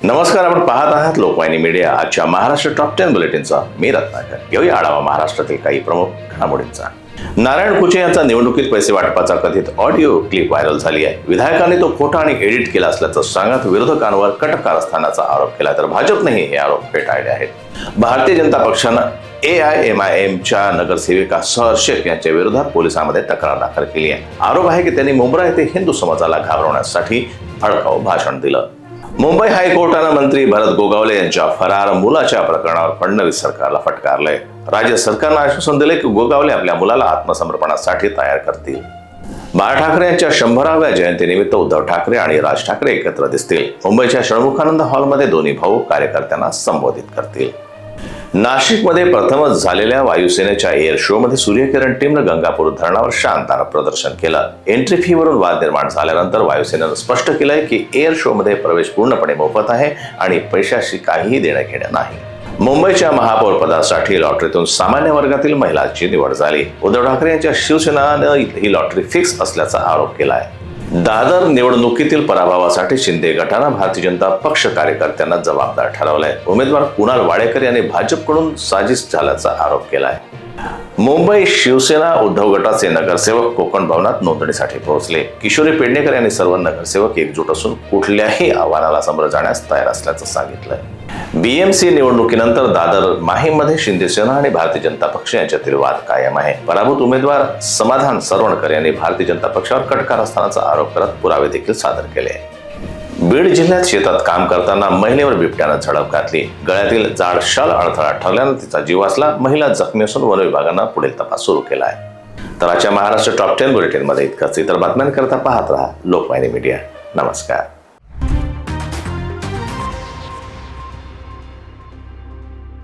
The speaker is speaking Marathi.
नमस्कार, आपण पाहत आहात लोकवाहिनी मीडिया. आजच्या महाराष्ट्र टॉप 10 बुलेटिनचा मी रत्नाकर. घेऊया आढावा महाराष्ट्रातील काही प्रमुख घडामोडींचा. नारायण कुचे यांचा निवडणुकीत पैसे वाटपाचा कथित ऑडिओ क्लिप व्हायरल झाली आहे. विधायकांनी तो खोटा आणि एडिट केला असल्याचं सांगत विरोधकांवर कट कारस्थानाचा आरोप केला, तर भाजपनेही हे आरोप फेटाळले आहेत. भारतीय जनता पक्षानं AIMIMच्या नगरसेविका सहर शेख यांच्या विरोधात पोलिसांमध्ये तक्रार दाखल केली आहे. आरोप आहे की त्यांनी मुंब्रा येथे हिंदू समाजाला घाबरवण्यासाठी भडकाऊ भाषण दिलं. मुंबई हायकोर्टानं मंत्री भरत गोगावले यांच्या फरार मुलाच्या प्रकरणावर फडणवीस सरकारला फटकारलंय. राज्य सरकारनं आश्वासन दिले की गोगावले आपल्या मुलाला आत्मसमर्पणासाठी तयार करतील. बाळा ठाकरे यांच्या 100व्या जयंतीनिमित्त उद्धव ठाकरे आणि राज ठाकरे एकत्र दिसतील. मुंबईच्या षण्मुखानंद हॉलमध्ये दोन्ही भाऊ कार्यकर्त्यांना संबोधित करतील. नाशिकमध्ये प्रथमच झालेल्या वायुसेनेच्या एअर शो मध्ये सूर्यकिरण टीमनं गंगापूर धरणावर शानदार प्रदर्शन केलं. एंट्री फी वरून वाद निर्माण झाल्यानंतर वायुसेनेनं स्पष्ट केलंय की एअर शो मध्ये प्रवेश पूर्णपणे मोफत आहे आणि पैशाशी काहीही देणं घेणं नाही. मुंबईच्या महापौर पदासाठी लॉटरीतून सामान्य वर्गातील महिलांची निवड झाली. उद्धव ठाकरे यांच्या शिवसेनेनं ही लॉटरी फिक्स असल्याचा आरोप केलाय. दादर निवडणुकीतील पराभवासाठी शिंदे गटानं भारतीय जनता पक्ष कार्यकर्त्यांना जबाबदार ठरवलंय. उमेदवार कुणाल वाडेकर यांनी भाजपकडून साजिश झाल्याचा आरोप केलाय. मुंबई शिवसेना उद्धव गटाचे नगरसेवक कोकण भवनात नोंदणीसाठी पोहोचले. किशोरी पेडणेकर यांनी सर्व नगरसेवक एकजूट असून कुठल्याही आव्हानाला सामोरं जाण्यास तयार असल्याचं सांगितलंय. BMC निवडणुकीनंतर दादर माहीममध्ये शिंदेसेना आणि भारतीय जनता पक्ष यांच्यातील वाद कायम आहे. पराभूत उमेदवार समाधान सरवणकर यांनी भारतीय जनता पक्षावर कट कारस्थानाचा आरोप करत पुरावे देखील सादर केले. बीड जिल्ह्यात शेतात काम करताना महिलेवर बिबट्यानं झडप घातली. गळ्यातील जाड शाल अडथळा ठरल्यानं तिचा जीव वाचला. महिला जखमी असून वन विभागानं पुढील तपास सुरू केला आहे. तर आजच्या महाराष्ट्र टॉप 10 बुलेटिनमध्ये इतकंच. इतर बातम्यांकरता पाहत रहा लोकवाहिनी मीडिया. नमस्कार.